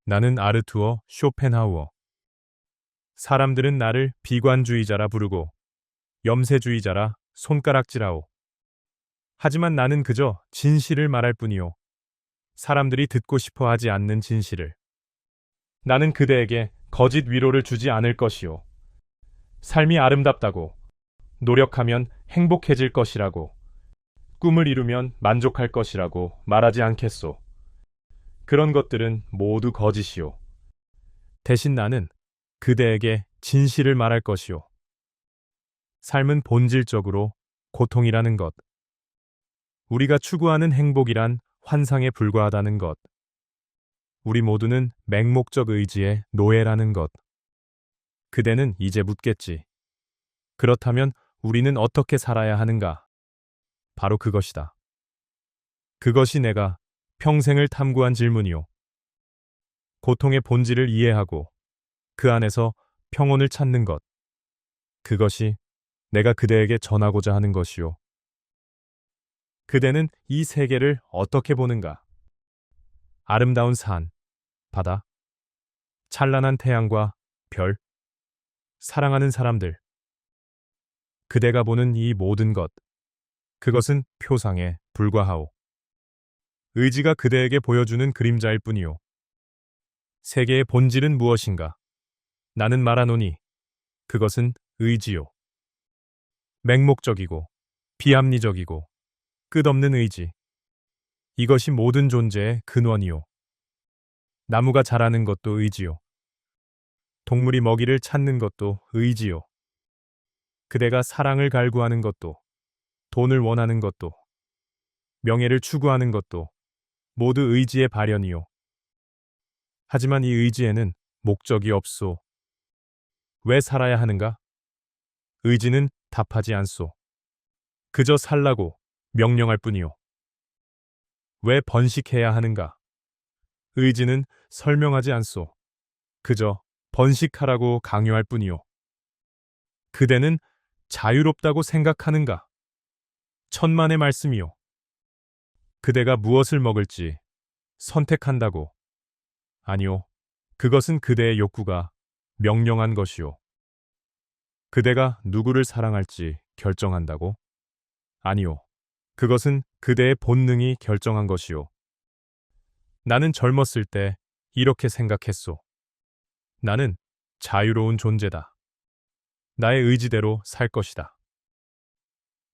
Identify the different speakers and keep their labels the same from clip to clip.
Speaker 1: 나는 아르투어 쇼펜하우어. 사람들은 나를 비관주의자라 부르고 염세주의자라 손가락질하오. 하지만 나는 그저 진실을 말할 뿐이요. 사람들이 듣고 싶어 하지 않는 진실을. 나는 그대에게 거짓 위로를 주지 않을 것이요. 삶이 아름답다고, 노력하면 행복해질 것이라고, 꿈을 이루면 만족할 것이라고 말하지 않겠소. 그런 것들은 모두 거짓이요. 대신 나는 그대에게 진실을 말할 것이요. 삶은 본질적으로 고통이라는 것. 우리가 추구하는 행복이란 환상에 불과하다는 것. 우리 모두는 맹목적 의지의 노예라는 것. 그대는 이제 묻겠지. 그렇다면 우리는 어떻게 살아야 하는가? 바로 그것이다. 그것이 내가 평생을 탐구한 질문이요. 고통의 본질을 이해하고 그 안에서 평온을 찾는 것. 그것이 내가 그대에게 전하고자 하는 것이요. 그대는 이 세계를 어떻게 보는가? 아름다운 산, 바다, 찬란한 태양과 별, 사랑하는 사람들. 그대가 보는 이 모든 것, 그것은 표상에 불과하오. 의지가 그대에게 보여주는 그림자일 뿐이요. 세계의 본질은 무엇인가? 나는 말하노니 그것은 의지요. 맹목적이고 비합리적이고 끝없는 의지. 이것이 모든 존재의 근원이요. 나무가 자라는 것도 의지요. 동물이 먹이를 찾는 것도 의지요. 그대가 사랑을 갈구하는 것도, 돈을 원하는 것도, 명예를 추구하는 것도 모두 의지의 발현이요. 하지만 이 의지에는 목적이 없소. 왜 살아야 하는가? 의지는 답하지 않소. 그저 살라고 명령할 뿐이요. 왜 번식해야 하는가? 의지는 설명하지 않소. 그저 번식하라고 강요할 뿐이요. 그대는 자유롭다고 생각하는가? 천만의 말씀이요. 그대가 무엇을 먹을지 선택한다고. 아니요. 그것은 그대의 욕구가 명령한 것이요. 그대가 누구를 사랑할지 결정한다고? 아니요. 그것은 그대의 본능이 결정한 것이요. 나는 젊었을 때 이렇게 생각했소. 나는 자유로운 존재다. 나의 의지대로 살 것이다.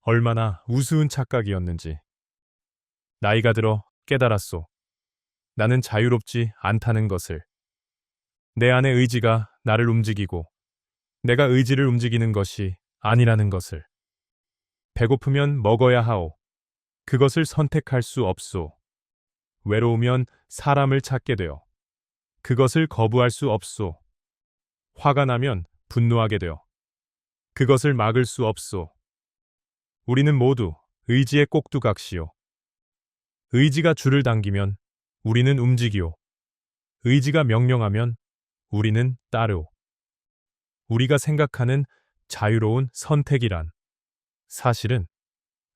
Speaker 1: 얼마나 우스운 착각이었는지. 나이가 들어 깨달았소. 나는 자유롭지 않다는 것을. 내 안의 의지가 나를 움직이고 내가 의지를 움직이는 것이 아니라는 것을. 배고프면 먹어야 하오. 그것을 선택할 수 없소. 외로우면 사람을 찾게 되어 그것을 거부할 수 없소. 화가 나면 분노하게 되어 그것을 막을 수 없소. 우리는 모두 의지의 꼭두각시요. 의지가 줄을 당기면 우리는 움직이오. 의지가 명령하면 우리는 따르오. 우리가 생각하는 자유로운 선택이란 사실은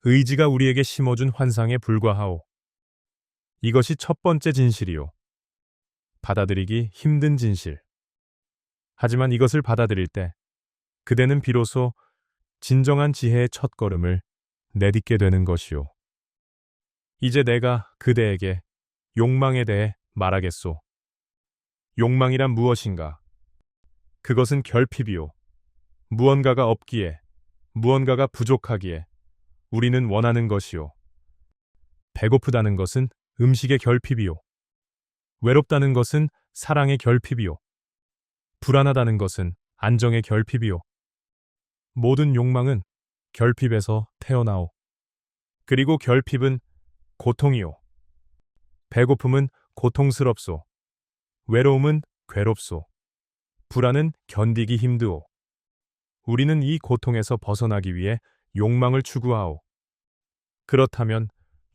Speaker 1: 의지가 우리에게 심어준 환상에 불과하오. 이것이 첫 번째 진실이요. 받아들이기 힘든 진실. 하지만 이것을 받아들일 때 그대는 비로소 진정한 지혜의 첫걸음을 내딛게 되는 것이요. 이제 내가 그대에게 욕망에 대해 말하겠소. 욕망이란 무엇인가? 그것은 결핍이요. 무언가가 없기에, 무언가가 부족하기에 우리는 원하는 것이요. 배고프다는 것은 음식의 결핍이요. 외롭다는 것은 사랑의 결핍이요. 불안하다는 것은 안정의 결핍이요. 모든 욕망은 결핍에서 태어나오. 그리고 결핍은 고통이요. 배고픔은 고통스럽소. 외로움은 괴롭소. 불안은 견디기 힘드오. 우리는 이 고통에서 벗어나기 위해 욕망을 추구하오. 그렇다면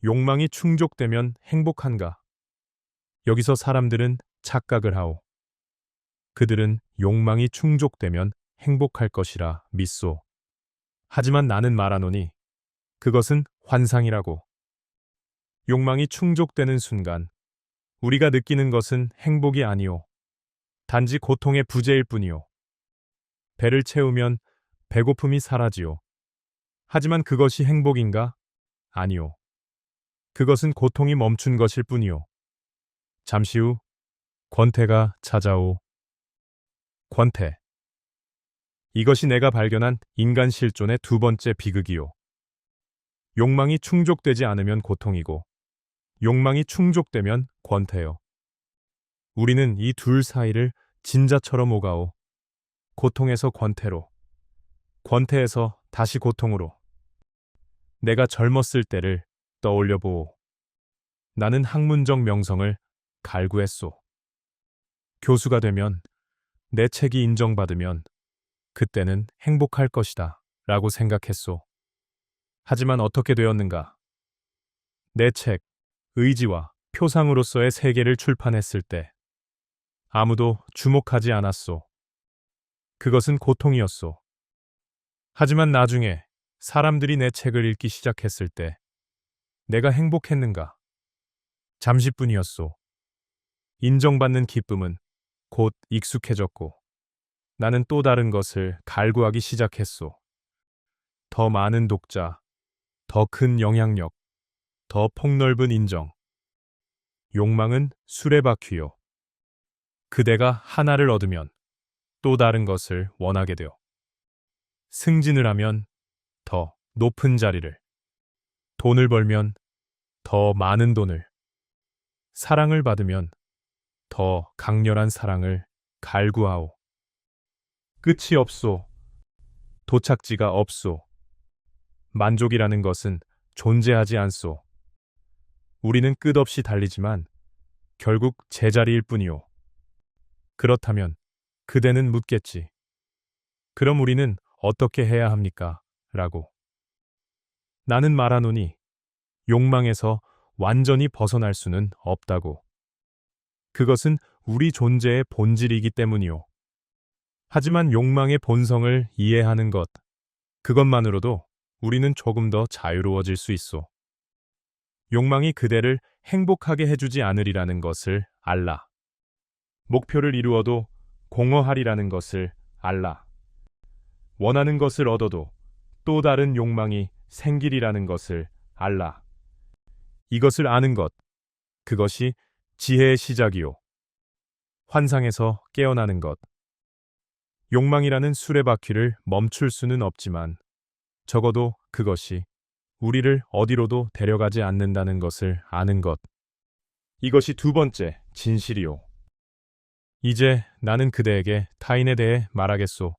Speaker 1: 욕망이 충족되면 행복한가? 여기서 사람들은 착각을 하오. 그들은 욕망이 충족되면 행복할 것이라 믿소. 하지만 나는 말하노니 그것은 환상이라고. 욕망이 충족되는 순간 우리가 느끼는 것은 행복이 아니오. 단지 고통의 부재일 뿐이오. 배를 채우면 배고픔이 사라지오. 하지만 그것이 행복인가? 아니오. 그것은 고통이 멈춘 것일 뿐이오. 잠시 후 권태가 찾아오. 권태. 이것이 내가 발견한 인간 실존의 두 번째 비극이오. 욕망이 충족되지 않으면 고통이고, 욕망이 충족되면 권태요. 우리는 이 둘 사이를 진자처럼 오가오. 고통에서 권태로, 권태에서 다시 고통으로. 내가 젊었을 때를 떠올려 보오. 나는 학문적 명성을 갈구했소. 교수가 되면, 내 책이 인정받으면 그때는 행복할 것이다 라고 생각했소. 하지만 어떻게 되었는가? 내 책, 의지와 표상으로서의 세계를 출판했을 때 아무도 주목하지 않았소. 그것은 고통이었소. 하지만 나중에 사람들이 내 책을 읽기 시작했을 때 내가 행복했는가? 잠시뿐이었소. 인정받는 기쁨은 곧 익숙해졌고 나는 또 다른 것을 갈구하기 시작했소. 더 많은 독자, 더 큰 영향력, 더 폭넓은 인정. 욕망은 수레바퀴요. 그대가 하나를 얻으면 또 다른 것을 원하게 되어. 승진을 하면 더 높은 자리를, 돈을 벌면 더 많은 돈을, 사랑을 받으면 더 강렬한 사랑을 갈구하오. 끝이 없소. 도착지가 없소. 만족이라는 것은 존재하지 않소. 우리는 끝없이 달리지만 결국 제자리일 뿐이오. 그렇다면 그대는 묻겠지. 그럼 우리는 어떻게 해야 합니까? 라고. 나는 말하노니 욕망에서 완전히 벗어날 수는 없다고. 그것은 우리 존재의 본질이기 때문이오. 하지만 욕망의 본성을 이해하는 것, 그것만으로도 우리는 조금 더 자유로워질 수 있어. 욕망이 그대를 행복하게 해주지 않으리라는 것을 알라. 목표를 이루어도 공허하리라는 것을 알라. 원하는 것을 얻어도 또 다른 욕망이 생기리라는 것을 알라. 이것을 아는 것, 그것이 지혜의 시작이요. 환상에서 깨어나는 것. 욕망이라는 수레바퀴를 멈출 수는 없지만 적어도 그것이 우리를 어디로도 데려가지 않는다는 것을 아는 것. 이것이 두 번째 진실이요. 이제 나는 그대에게 타인에 대해 말하겠소.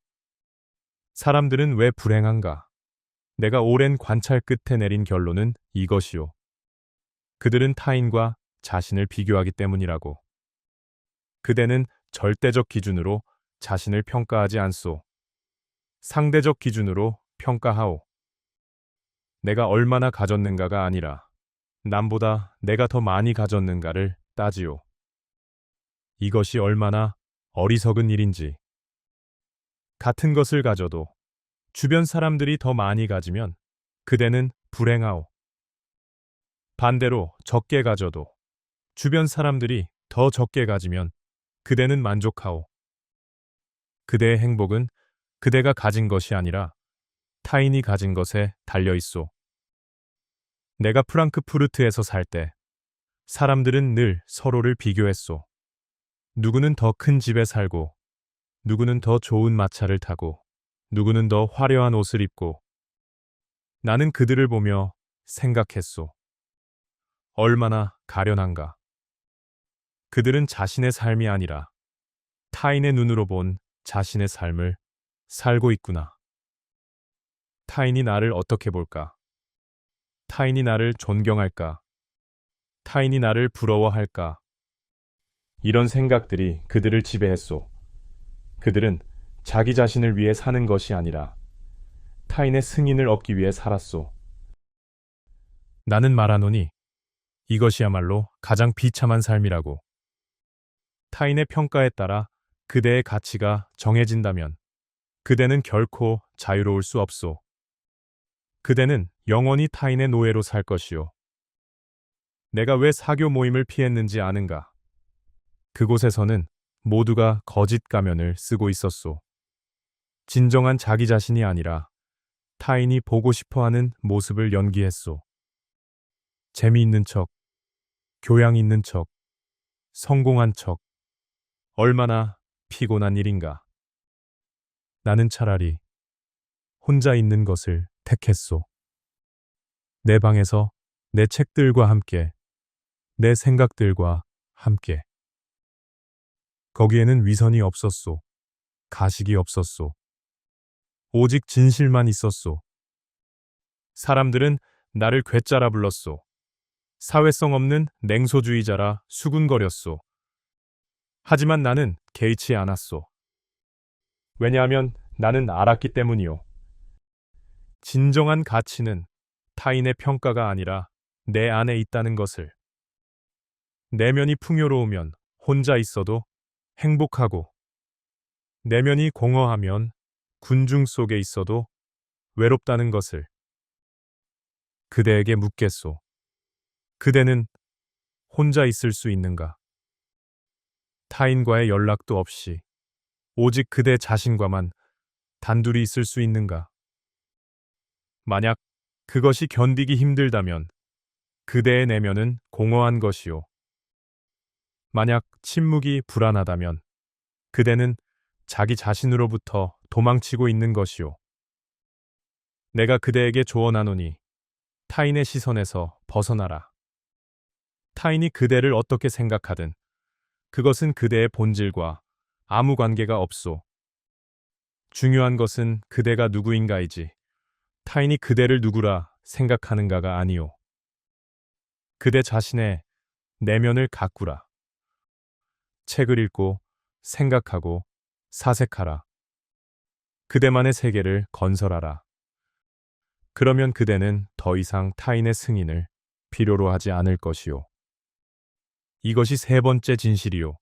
Speaker 1: 사람들은 왜 불행한가? 내가 오랜 관찰 끝에 내린 결론은 이것이요. 그들은 타인과 자신을 비교하기 때문이라고. 그대는 절대적 기준으로 자신을 평가하지 않소. 상대적 기준으로 평가하오. 내가 얼마나 가졌는가가 아니라 남보다 내가 더 많이 가졌는가를 따지오. 이것이 얼마나 어리석은 일인지. 같은 것을 가져도 주변 사람들이 더 많이 가지면 그대는 불행하오. 반대로 적게 가져도 주변 사람들이 더 적게 가지면 그대는 만족하오. 그대의 행복은 그대가 가진 것이 아니라 타인이 가진 것에 달려 있소. 내가 프랑크푸르트에서 살 때 사람들은 늘 서로를 비교했소. 누구는 더 큰 집에 살고, 누구는 더 좋은 마차를 타고, 누구는 더 화려한 옷을 입고. 나는 그들을 보며 생각했소. 얼마나 가련한가. 그들은 자신의 삶이 아니라 타인의 눈으로 본 자신의 삶을 살고 있구나. 타인이 나를 어떻게 볼까? 타인이 나를 존경할까? 타인이 나를 부러워할까? 이런 생각들이 그들을 지배했소. 그들은 자기 자신을 위해 사는 것이 아니라 타인의 승인을 얻기 위해 살았소. 나는 말하노니 이것이야말로 가장 비참한 삶이라고. 타인의 평가에 따라 그대의 가치가 정해진다면 그대는 결코 자유로울 수 없소. 그대는 영원히 타인의 노예로 살 것이요. 내가 왜 사교 모임을 피했는지 아는가? 그곳에서는 모두가 거짓 가면을 쓰고 있었소. 진정한 자기 자신이 아니라 타인이 보고 싶어 하는 모습을 연기했소. 재미있는 척, 교양 있는 척, 성공한 척. 얼마나 피곤한 일인가. 나는 차라리 혼자 있는 것을 택했소. 내 방에서 내 책들과 함께, 내 생각들과 함께. 거기에는 위선이 없었소. 가식이 없었소. 오직 진실만 있었소. 사람들은 나를 괴짜라 불렀소. 사회성 없는 냉소주의자라 수군거렸소. 하지만 나는 개의치 않았소. 왜냐하면 나는 알았기 때문이요. 진정한 가치는 타인의 평가가 아니라 내 안에 있다는 것을. 내면이 풍요로우면 혼자 있어도 행복하고, 내면이 공허하면 군중 속에 있어도 외롭다는 것을. 그대에게 묻겠소. 그대는 혼자 있을 수 있는가? 타인과의 연락도 없이 오직 그대 자신과만 단둘이 있을 수 있는가? 만약 그것이 견디기 힘들다면 그대의 내면은 공허한 것이요. 만약 침묵이 불안하다면 그대는 자기 자신으로부터 도망치고 있는 것이요. 내가 그대에게 조언하노니 타인의 시선에서 벗어나라. 타인이 그대를 어떻게 생각하든 그것은 그대의 본질과 아무 관계가 없소. 중요한 것은 그대가 누구인가이지 타인이 그대를 누구라 생각하는가가 아니오. 그대 자신의 내면을 가꾸라. 책을 읽고 생각하고 사색하라. 그대만의 세계를 건설하라. 그러면 그대는 더 이상 타인의 승인을 필요로 하지 않을 것이요. 이것이 세 번째 진실이요.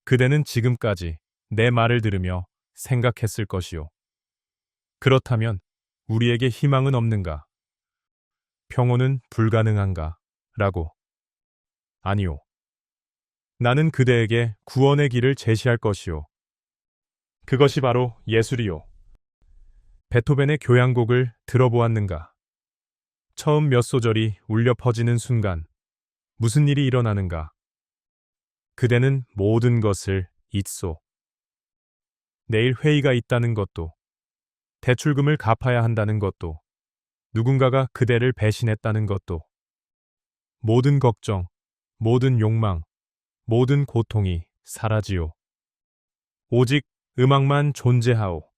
Speaker 1: 그대는 지금까지 내 말을 들으며 생각했을 것이요. 그렇다면 우리에게 희망은 없는가? 평온은 불가능한가? 라고. 아니요. 나는 그대에게 구원의 길을 제시할 것이요. 그것이 바로 예술이요. 베토벤의 교향곡을 들어보았는가? 처음 몇 소절이 울려 퍼지는 순간 무슨 일이 일어나는가? 그대는 모든 것을 잊소. 내일 회의가 있다는 것도, 대출금을 갚아야 한다는 것도, 누군가가 그대를 배신했다는 것도, 모든 걱정, 모든 욕망, 모든 고통이 사라지오. 오직 음악만 존재하오.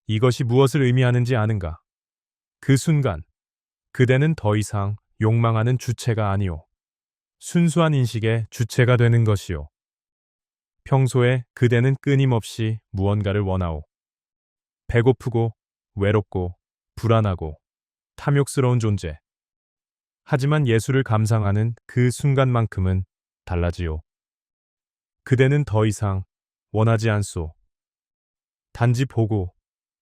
Speaker 1: 이것이 무엇을 의미하는지 아는가? 그 순간, 그대는 더 이상 욕망하는 주체가 아니오. 순수한 인식의 주체가 되는 것이오. 평소에 그대는 끊임없이 무언가를 원하오. 배고프고, 외롭고, 불안하고, 탐욕스러운 존재. 하지만 예술을 감상하는 그 순간만큼은 달라지오. 그대는 더 이상 원하지 않소. 단지 보고,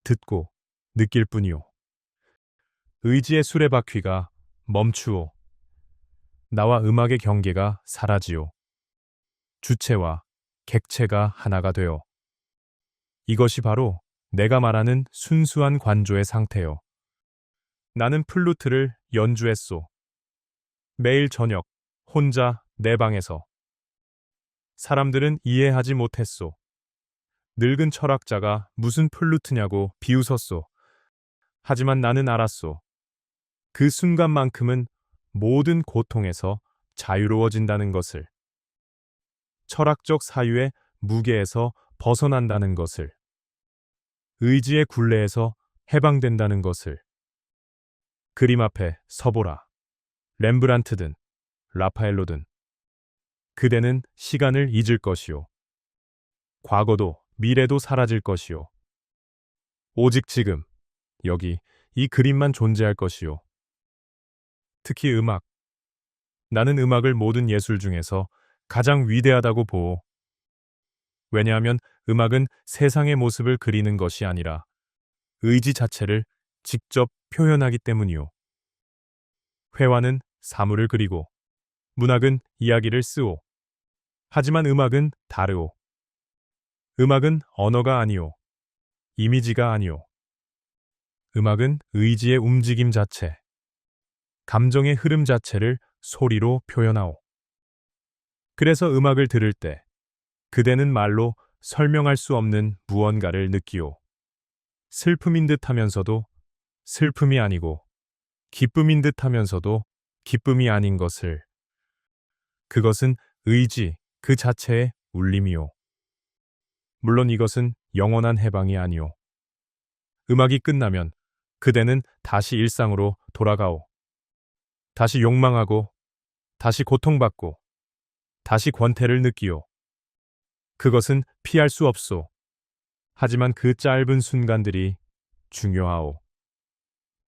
Speaker 1: 듣고, 느낄 뿐이오. 의지의 수레바퀴가 멈추오. 나와 음악의 경계가 사라지오. 주체와 객체가 하나가 되어. 이것이 바로 내가 말하는 순수한 관조의 상태요. 나는 플루트를 연주했소. 매일 저녁 혼자 내 방에서. 사람들은 이해하지 못했소. 늙은 철학자가 무슨 플루트냐고 비웃었소. 하지만 나는 알았소. 그 순간만큼은 모든 고통에서 자유로워진다는 것을. 철학적 사유의 무게에서 벗어난다는 것을. 의지의 굴레에서 해방된다는 것을. 그림 앞에 서보라. 렘브란트든 라파엘로든. 그대는 시간을 잊을 것이요. 과거도 미래도 사라질 것이요. 오직 지금, 여기, 이 그림만 존재할 것이요. 특히 음악. 나는 음악을 모든 예술 중에서 가장 위대하다고 보오. 왜냐하면 음악은 세상의 모습을 그리는 것이 아니라 의지 자체를 직접 표현하기 때문이요. 회화는 사물을 그리고 문학은 이야기를 쓰오. 하지만 음악은 다르오. 음악은 언어가 아니오. 이미지가 아니오. 음악은 의지의 움직임 자체, 감정의 흐름 자체를 소리로 표현하오. 그래서 음악을 들을 때 그대는 말로 설명할 수 없는 무언가를 느끼오. 슬픔인 듯 하면서도 슬픔이 아니고 기쁨인 듯 하면서도 기쁨이 아닌 것을. 그것은 의지 그 자체의 울림이오. 물론 이것은 영원한 해방이 아니오. 음악이 끝나면 그대는 다시 일상으로 돌아가오. 다시 욕망하고, 다시 고통받고, 다시 권태를 느끼오. 그것은 피할 수 없소. 하지만 그 짧은 순간들이 중요하오.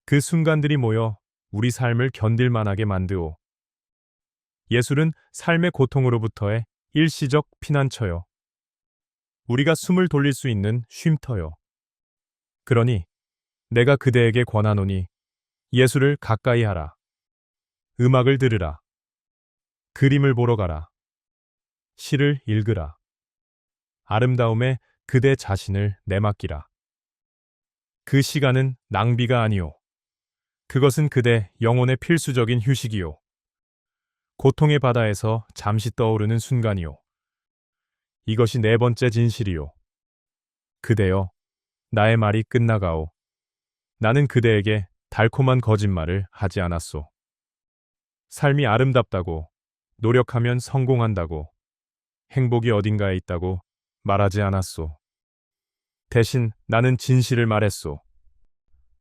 Speaker 1: 그 순간들이 모여 우리 삶을 견딜만하게 만드오. 예술은 삶의 고통으로부터의 일시적 피난처요. 우리가 숨을 돌릴 수 있는 쉼터요. 그러니 내가 그대에게 권하노니 예술을 가까이 하라. 음악을 들으라. 그림을 보러 가라. 시를 읽으라. 아름다움에 그대 자신을 내맡기라. 그 시간은 낭비가 아니오. 그것은 그대 영혼의 필수적인 휴식이요. 고통의 바다에서 잠시 떠오르는 순간이요. 이것이 네 번째 진실이요. 그대여, 나의 말이 끝나가오. 나는 그대에게 달콤한 거짓말을 하지 않았소. 삶이 아름답다고, 노력하면 성공한다고, 행복이 어딘가에 있다고 말하지 않았소. 대신 나는 진실을 말했소.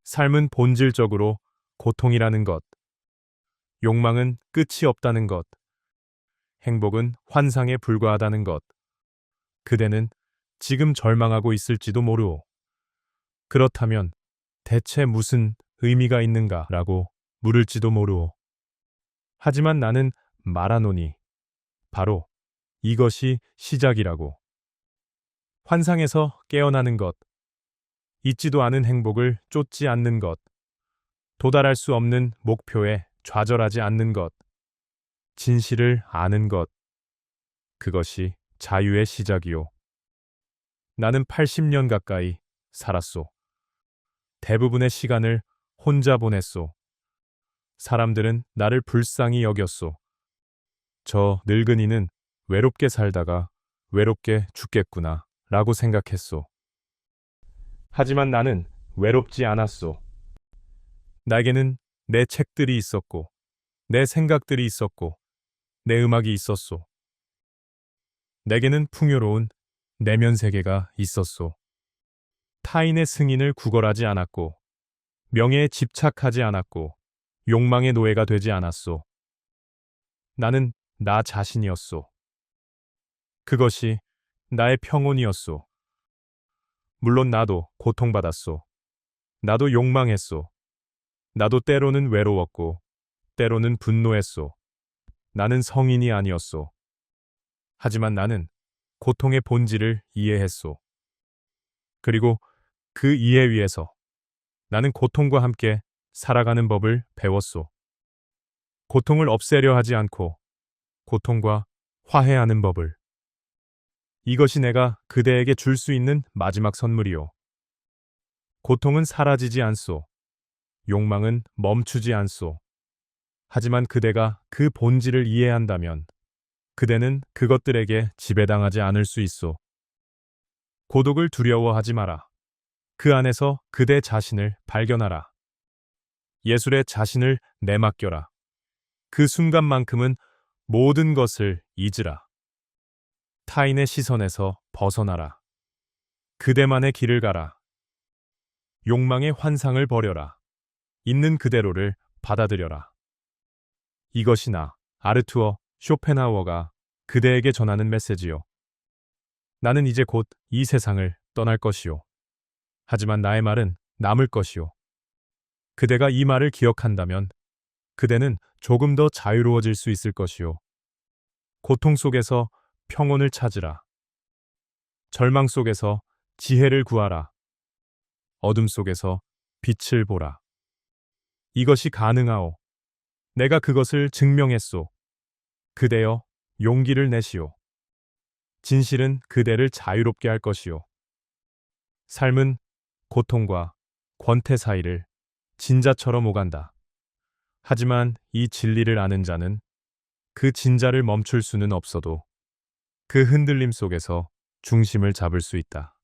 Speaker 1: 삶은 본질적으로 고통이라는 것, 욕망은 끝이 없다는 것, 행복은 환상에 불과하다는 것. 그대는 지금 절망하고 있을지도 모르오. 그렇다면 대체 무슨 의미가 있는가라고 물을지도 모르오. 하지만 나는 말하노니 바로 이것이 시작이라고. 환상에서 깨어나는 것, 잊지도 않은 행복을 쫓지 않는 것, 도달할 수 없는 목표에 좌절하지 않는 것, 진실을 아는 것, 그것이 자유의 시작이요. 나는 80년 가까이 살았소. 대부분의 시간을 혼자 보냈소. 사람들은 나를 불쌍히 여겼소. 저 늙은이는 외롭게 살다가 외롭게 죽겠구나 라고 생각했소. 하지만 나는 외롭지 않았소. 나에게는 내 책들이 있었고, 내 생각들이 있었고, 내 음악이 있었소. 내게는 풍요로운 내면 세계가 있었소. 타인의 승인을 구걸하지 않았고, 명예에 집착하지 않았고, 욕망의 노예가 되지 않았소. 나는 나 자신이었소. 그것이 나의 평온이었소. 물론 나도 고통받았소. 나도 욕망했소. 나도 때로는 외로웠고, 때로는 분노했소. 나는 성인이 아니었소. 하지만 나는 고통의 본질을 이해했소. 그리고 그 이해 위에서 나는 고통과 함께 살아가는 법을 배웠소. 고통을 없애려 하지 않고 고통과 화해하는 법을. 이것이 내가 그대에게 줄 수 있는 마지막 선물이요. 고통은 사라지지 않소. 욕망은 멈추지 않소. 하지만 그대가 그 본질을 이해한다면 그대는 그것들에게 지배당하지 않을 수 있소. 고독을 두려워하지 마라. 그 안에서 그대 자신을 발견하라. 예술에 자신을 내맡겨라. 그 순간만큼은 모든 것을 잊으라. 타인의 시선에서 벗어나라. 그대만의 길을 가라. 욕망의 환상을 버려라. 있는 그대로를 받아들여라. 이것이 나, 아르투어 쇼펜하우어가 그대에게 전하는 메시지요. 나는 이제 곧 이 세상을 떠날 것이요. 하지만 나의 말은 남을 것이요. 그대가 이 말을 기억한다면 그대는 조금 더 자유로워질 수 있을 것이요. 고통 속에서 평온을 찾으라. 절망 속에서 지혜를 구하라. 어둠 속에서 빛을 보라. 이것이 가능하오. 내가 그것을 증명했소. 그대여, 용기를 내시오. 진실은 그대를 자유롭게 할 것이오. 삶은 고통과 권태 사이를 진자처럼 오간다. 하지만 이 진리를 아는 자는 그 진자를 멈출 수는 없어도 그 흔들림 속에서 중심을 잡을 수 있다.